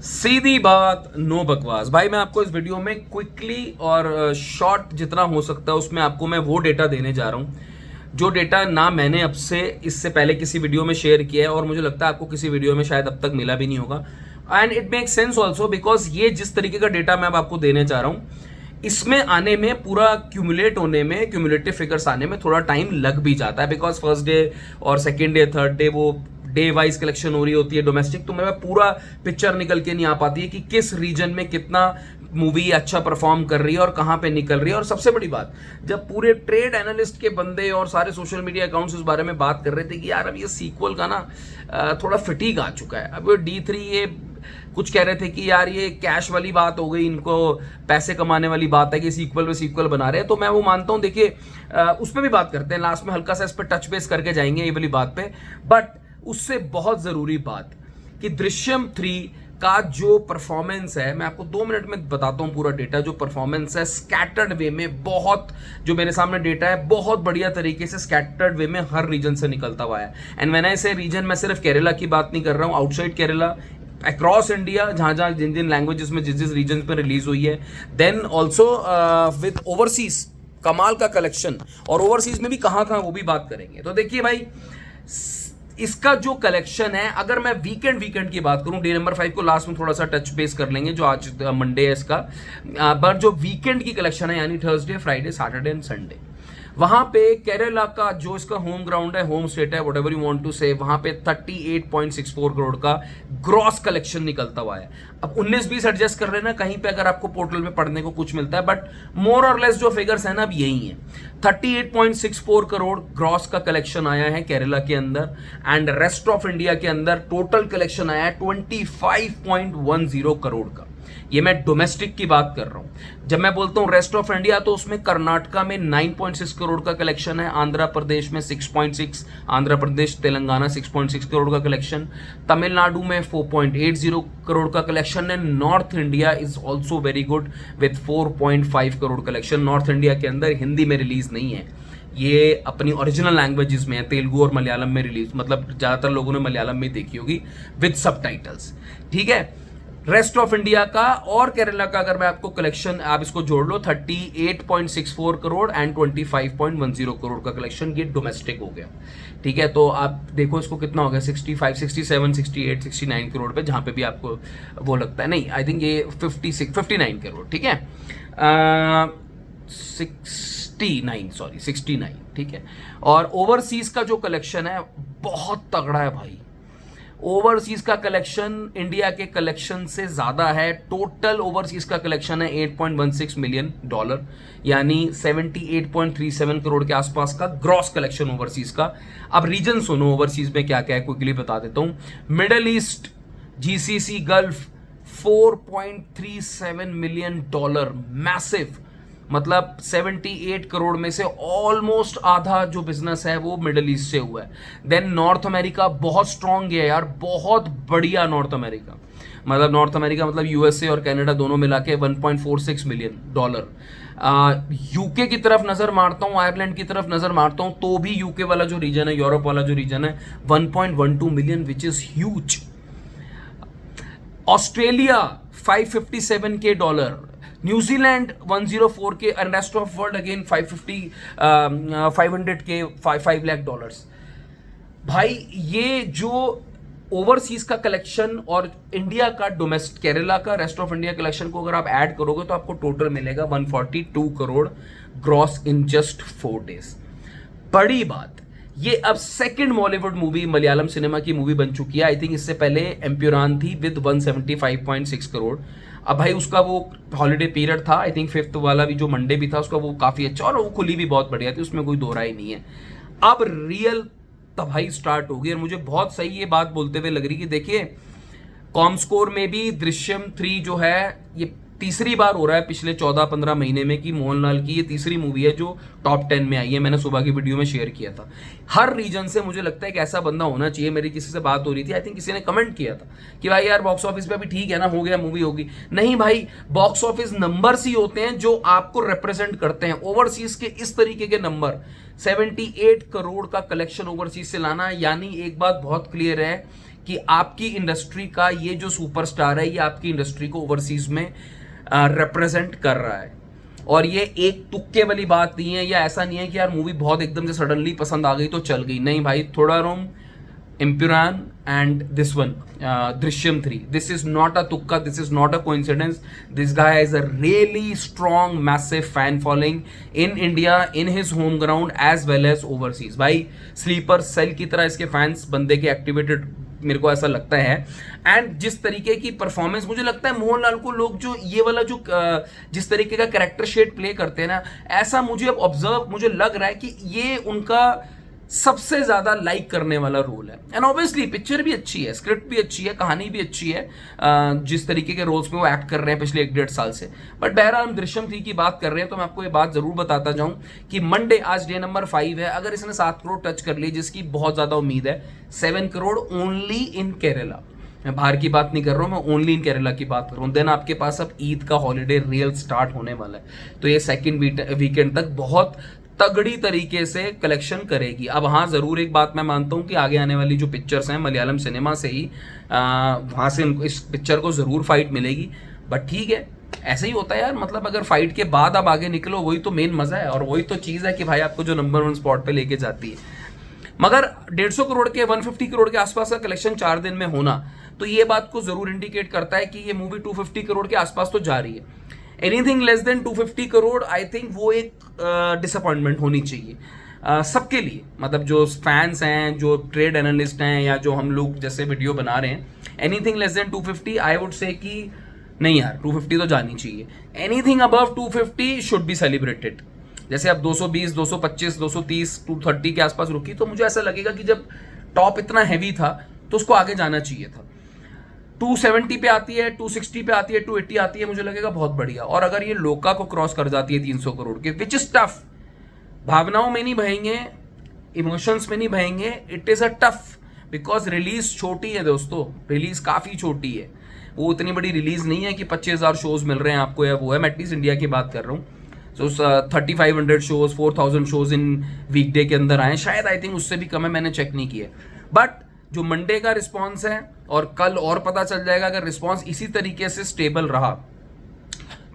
सीधी बात, नो बकवास। भाई मैं आपको इस वीडियो में क्विकली और शॉर्ट जितना हो सकता है उसमें आपको मैं वो डेटा देने जा रहा हूं जो डेटा ना मैंने अब से इससे पहले किसी वीडियो में शेयर किया है और मुझे लगता है आपको किसी वीडियो में शायद अब तक मिला भी नहीं होगा। And it make sense also because ये जिस तरीके का डेटा मैं अब आपको देने जा रहा हूं इसमें आने में पूरा क्यूमुलेट होने में, क्यूमुलेटिव फिगर्स आने में थोड़ा टाइम लग भी जाता है बिकॉज फर्स्ट डे और सेकेंड डे थर्ड डे वो डे वाइज कलेक्शन हो रही होती है डोमेस्टिक, तो मेरा पूरा पिक्चर निकल के नहीं आ पाती है कि किस रीजन में कितना मूवी अच्छा परफॉर्म कर रही है और कहां पे निकल रही है। और सबसे बड़ी बात, जब पूरे ट्रेड एनालिस्ट के बंदे और सारे सोशल मीडिया अकाउंट्स इस बारे में बात कर रहे थे कि यार अब ये सीक्वल का ना थोड़ा फटीग आ चुका है, अब D3 ये कुछ कह रहे थे कि यार ये कैश वाली बात हो गई, इनको पैसे कमाने वाली बात है कि सीक्वल पे सीक्वल बना रहे हैं, तो मैं वो मानता हूं। देखिए उस पर भी बात करते हैं, लास्ट में हल्का सा इस पर टच बेस करके जाएंगे ये वाली बात पे। बट उससे बहुत जरूरी बात कि दृश्यम 3 का जो परफॉर्मेंस है, मैं आपको 2 मिनट में बताता हूं पूरा डेटा। जो परफॉर्मेंस है स्कैटर्ड वे में, बहुत जो मेरे सामने डेटा है बहुत बढ़िया तरीके से स्कैटर्ड वे में हर रीजन से निकलता हुआ है। एंड व्हेन आई से रीजन, मैं सिर्फ केरला की बात नहीं कर रहा हूं, आउटसाइड केरला, अक्रॉस इंडिया, जहां जहां जिन जिन लैंग्वेजेस में जिस जिस रीजन में रिलीज हुई है। देन ऑल्सो विद ओवरसीज कमाल का कलेक्शन, और ओवरसीज में भी कहां कहां वो भी बात करेंगे। तो देखिए भाई, इसका जो कलेक्शन है, अगर मैं वीकेंड की बात करूं, डे नंबर 5 को लास्ट में थोड़ा सा टच बेस कर लेंगे जो आज मंडे है इसका, बट जो वीकेंड की कलेक्शन है यानी Thursday, Friday, Saturday and Sunday, वहां पे केरला का जो इसका होम ग्राउंड है, होम स्टेट है, व्हाटएवर यू वांट टू से, वहां पे 38.64 करोड़ का ग्रॉस कलेक्शन निकलता हुआ है। अब 19-20 एडजस्ट कर लेना कहीं पे अगर आपको पोर्टल में पढ़ने को कुछ मिलता है, बट मोर और लेस जो फिगर्स है ना अब यही है। 38.64 करोड़ ग्रॉस का कलेक्शन आया है केरला के अंदर, एंड रेस्ट ऑफ इंडिया के अंदर टोटल कलेक्शन आया है 25.10 करोड़ का। ये मैं डोमेस्टिक की बात कर रहा हूं। जब मैं बोलता हूं रेस्ट ऑफ इंडिया, तो उसमें कर्नाटका में 9.6 करोड़ का कलेक्शन है, आंध्र प्रदेश में 6.6, आंध्र प्रदेश तेलंगाना 6.6 करोड़ का कलेक्शन, तमिलनाडु में 4.80 करोड़ का कलेक्शन है। North India is also very good with 4.5 crore collection. North India के अंदर हिंदी में रिलीज नहीं है, ये अपनी ओरिजिनल लैंग्वेजेस में है, तेलुगु और मलयालम में रिलीज, मतलब ज्यादातर लोगों ने मलयालम में देखी होगी विद सबटाइटल्स, ठीक है। रेस्ट ऑफ इंडिया का और केरला का अगर मैं आपको कलेक्शन, आप इसको जोड़ लो, 38.64 करोड़ एंड 25.10 करोड़ का कलेक्शन, ये डोमेस्टिक हो गया, ठीक है। तो आप देखो इसको कितना हो गया, 65, 67, 68, 69 करोड़ पे, जहां पे भी आपको वो लगता है। नहीं, आई थिंक ये 59 करोड़, ठीक है, 69, ठीक है। और ओवरसीज का जो कलेक्शन है बहुत तगड़ा है भाई। ओवरसीज का कलेक्शन इंडिया के कलेक्शन से ज्यादा है। टोटल ओवरसीज का कलेक्शन है $8.16 मिलियन, यानी 78.37 करोड़ के आसपास का ग्रॉस कलेक्शन ओवरसीज का। अब रीजन सुनो ओवरसीज में क्या क्या है, क्विकली बता देता हूं। Middle east, GCC, gulf, $4.37 million, massive, मतलब 78 करोड़ में से ऑलमोस्ट आधा जो बिजनेस है वो मिडिल ईस्ट से हुआ है। देन नॉर्थ अमेरिका बहुत स्ट्रांग है यार, बहुत बढ़िया नॉर्थ अमेरिका, मतलब यूएसए और कनाडा दोनों मिला के $1.46 मिलियन। यूके की तरफ नजर मारता हूं, आयरलैंड की तरफ नजर मारता हूं, तो भी यूके वाला जो रीजन है, यूरोप वाला जो रीजन है, 1.12 million, which is huge. Australia $557 के, न्यूजीलैंड 104 के, and rest of world again 500 के, $5 लाख। भाई ये जो ओवरसीज का कलेक्शन और इंडिया का डोमेस्टिक, केरला का, रेस्ट ऑफ इंडिया कलेक्शन को अगर आप ऐड करोगे तो आपको टोटल मिलेगा 142 crore gross in just 4 days. बड़ी बात, ये अब second Bollywood movie Malayalam cinema की मूवी बन चुकी है। आई थिंक इससे पहले एम्प्योरान थी विद 175.6 करोड़। अब भाई उसका वो हॉलीडे पीरियड था, आई थिंक 5th वाला भी जो मंडे भी था उसका, वो काफी अच्छा, और वो खुली भी बहुत बढ़िया थी, उसमें कोई दो राय नहीं है। अब रियल तबाही स्टार्ट होगी, और मुझे बहुत सही ये बात बोलते हुए लग रही कि देखिए कॉमस्कोर में भी दृश्यम 3 जो है, ये तीसरी बार हो रहा है पिछले 14-15 महीने में कि मोहनलाल की ये तीसरी मूवी है जो टॉप 10 में आई है। मैंने सुबह की वीडियो में शेयर किया था। हर रीजन से मुझे लगता है कि ऐसा बंदा होना चाहिए। मेरी किसी से बात हो रही थी, आई थिंक किसी ने कमेंट किया था कि भाई यार बॉक्स ऑफिस पे भी ठीक है ना, हो गया, मूवी होगी। नहीं भाई, बॉक्स ऑफिस नंबर्स ही होते हैं जो आपको रिप्रेजेंट करते हैं। ओवरसीज के इस तरीके के नंबर, 78 करोड़ का कलेक्शन ओवरसीज से लाना, यानी एक बात बहुत क्लियर है कि आपकी इंडस्ट्री का ये जो सुपरस्टार है ये आपकी इंडस्ट्री को ओवरसीज में रिप्रेजेंट कर रहा है। और ये एक तुक्के वाली बात नहीं है, या ऐसा नहीं है कि यार मूवी बहुत एकदम से सडनली पसंद आ गई तो चल गई। नहीं भाई, थोड़ा room, Impuran and this one, Drishyam 3. This is not a tukka, this is not a coincidence. This guy has a really strong, massive fan following in India, in his home ground as well as overseas. भाई sleeper cell की तरह इसके fans बंदे के activated मेरे को ऐसा लगता है। एंड जिस तरीके की परफॉर्मेंस मुझे लगता है मोहनलाल को लोग जो ये वाला जो जिस तरीके का कैरेक्टर शेड प्ले करते हैं ना, ऐसा मुझे अब ऑब्जर्व मुझे लग रहा है कि ये उनका सबसे ज्यादा लाइक करने वाला रोल है। एंड ऑब्वियसली पिक्चर भी अच्छी है, स्क्रिप्ट भी अच्छी है, कहानी भी अच्छी है, जिस तरीके के रोल्स में वो एक्ट कर रहे हैं पिछले 1-1.5 साल से। बट बहरहाल हम दृश्यम 3 की बात कर रहे हैं तो मैं आपको ये बात जरूर बताता जाऊं कि मंडे आज डे नंबर 5 है। अगर इसने 7 करोड़ टच कर ली, जिसकी बहुत ज्यादा उम्मीद है, 7 करोड़ ओनली इन केरला, मैं बाहर की बात नहीं कर रहा हूँ, मैं ओनली इन केरला की बात कर रहा हूँ। देन आपके पास अब ईद का हॉलीडे रियल स्टार्ट होने वाला है, तो ये सेकंड वीकेंड तक बहुत तगड़ी तरीके से कलेक्शन करेगी। अब हाँ, जरूर एक बात मैं मानता हूँ कि आगे आने वाली जो पिक्चर्स हैं मलयालम सिनेमा से ही वहाँ से इस पिक्चर को जरूर फाइट मिलेगी। बट ठीक है, ऐसे ही होता है यार, मतलब अगर फाइट के बाद आप आगे निकलो वही तो मेन मजा है, और वही तो चीज़ है कि भाई आपको जो नंबर 1 स्पॉट पे लेके जाती है। मगर 150 करोड़ के 150 करोड़ के आसपास का कलेक्शन 4 दिन में होना, तो ये बात को जरूर इंडिकेट करता है कि ये मूवी 250 करोड़ के आसपास तो जा रही है। Anything less than 250 crore I think वो एक डिसअपॉइंटमेंट होनी चाहिए सबके लिए। मतलब जो फैंस हैं, जो ट्रेड एनालिस्ट हैं, या जो हम लोग जैसे वीडियो बना रहे हैं, anything less than 250 I would say कि नहीं यार, 250 तो जानी चाहिए। Anything above 250 should be celebrated. जैसे अब 220, 225, 230, 230 के आसपास रुकी, तो मुझे ऐसा लगेगा कि जब टॉप इतना हैवी था तो उसको आगे जाना चाहिए था। 270 पे आती है, 260 पे आती है, 280 आती है, मुझे लगेगा बहुत बढ़िया। और अगर ये लोका को क्रॉस कर जाती है 300 करोड़ के, विच इज टफ, भावनाओं में नहीं बहेंगे, इमोशंस में नहीं बहेंगे, it is a tough, because release छोटी है दोस्तों, रिलीज काफी छोटी है। वो इतनी बड़ी रिलीज नहीं है कि 25,000 शोज मिल रहे हैं आपको या वो है। मैं एटलीस्ट इंडिया की बात कर रहा हूँ। सो 3500 शोज, 4000 शोज इन वीकडे के अंदर आए, शायद आई थिंक उससे भी कम है, मैंने चेक नहीं किया। बट जो मंडे का रिस्पॉन्स है, और कल और पता चल जाएगा, अगर रिस्पॉन्स इसी तरीके से स्टेबल रहा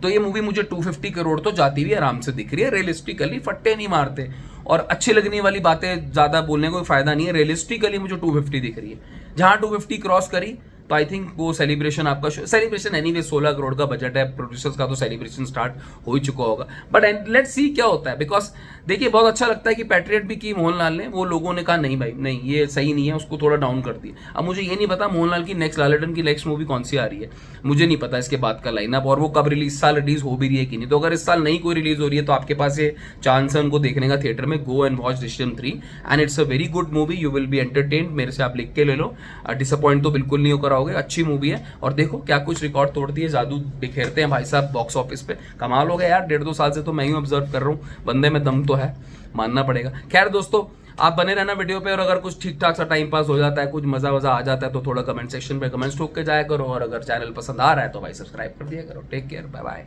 तो ये मूवी मुझे 250 करोड़ तो जाती हुई आराम से दिख रही है। रियलिस्टिकली फट्टे नहीं मारते, और अच्छी लगने वाली बातें ज्यादा बोलने को फायदा नहीं है। रियलिस्टिकली मुझे 250 दिख रही है। जहां 250 क्रॉस करी तो आई थिंक वो सेलिब्रेशन आपका सेलिब्रेशन एनीवे 16 करोड़ का बजट है, प्रोड्यूसर्स का तो सेलिब्रेशन स्टार्ट हो ही चुका होगा। बट लेट्स सी क्या होता है, बिकॉज देखिए बहुत अच्छा लगता है कि पैट्रियट भी की मोहनलाल ने, वो लोगों ने कहा नहीं भाई नहीं ये सही नहीं है, उसको थोड़ा डाउन कर दिया। अब मुझे ये नहीं पता मोहनलाल की नेक्स्ट लालेटन की नेक्स्ट मूवी कौन सी आ रही है, मुझे नहीं पता इसके बाद का लाइनअप, और वो कब रिलीज, इस साल रिलीज हो भी रही है कि नहीं। तो अगर इस साल नहीं कोई रिलीज हो रही है तो आपके पास ये चांस है उनको देखने का थिएटर में। Go and watch Drishyam 3 and it's a very good movie, you will be entertained. मेरे से आप लिख के ले लो, डिसअपॉइंट तो बिल्कुल नहीं होकर आओगे, अच्छी मूवी है। और देखो क्या कुछ रिकॉर्ड तोड़ दिए, जादू बिखेरते हैं भाई साहब बॉक्स ऑफिस पे। कमाल हो गया यार, 1.5-2 साल से तो मैं ही ऑब्जर्व कर रहा हूँ, बंदे में दम तो है, मानना पड़ेगा। खैर दोस्तों, आप बने रहना वीडियो पे, और अगर कुछ ठीक ठाक सा टाइम पास हो जाता है, कुछ मजा वजा आ जाता है, तो थोड़ा कमेंट सेक्शन पे कमेंट्स ठोक के जाया करो। और अगर चैनल पसंद आ रहा है तो भाई सब्सक्राइब कर दिया करो। Take care, bye bye.